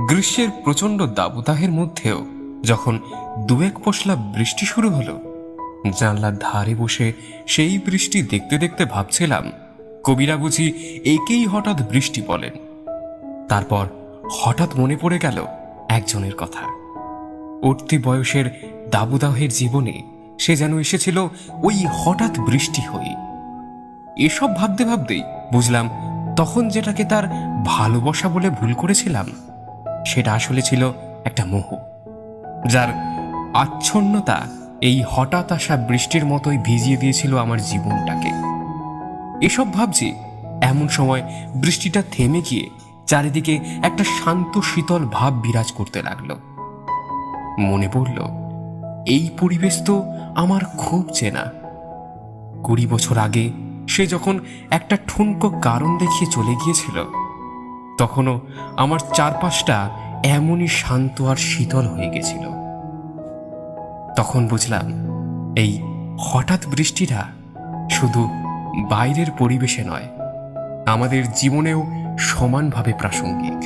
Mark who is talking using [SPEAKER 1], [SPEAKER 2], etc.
[SPEAKER 1] গ্রীষ্মের প্রচণ্ড দাবদাহের মধ্যেও যখন দু এক পশলা বৃষ্টি শুরু হলো, জানলার ধারে বসে সেই বৃষ্টি দেখতে দেখতে ভাবছিলাম, কবিরা বুঝি একেই হঠাৎ বৃষ্টি বলেন। তারপর হঠাৎ মনে পড়ে গেল একজনের কথা। উঠতি বয়সের দাবদাহের জীবনে সে যেন এসেছিল ওই হঠাৎ বৃষ্টি হয়ে। এসব ভাবতে ভাবতেই বুঝলাম, তখন যেটাকে তার ভালোবাসা বলে ভুল করেছিলাম, সেটা আসলে ছিল একটা মোহ, যার আচ্ছন্নতা এই হঠাৎ আসা বৃষ্টির মতোই ভিজিয়ে দিয়েছিল আমার জীবনটাকে। এসব ভাবছি এমন সময় বৃষ্টিটা থেমে গিয়ে চারিদিকে একটা শান্ত শীতল ভাব বিরাজ করতে লাগলো। মনে পড়ল, এই পরিবেশ তো আমার খুব চেনা। 20 বছর আগে সে যখন একটা ঠুনকো কারণ দেখিয়ে চলে গিয়েছিল, তখনও আমার চারপাশটা এমনই শান্ত আর শীতল হয়ে গেছিল। তখন বুঝলাম, এই হঠাৎ বৃষ্টিটা শুধু বাইরের পরিবেশে নয়, আমাদের জীবনেও সমানভাবে প্রাসঙ্গিক।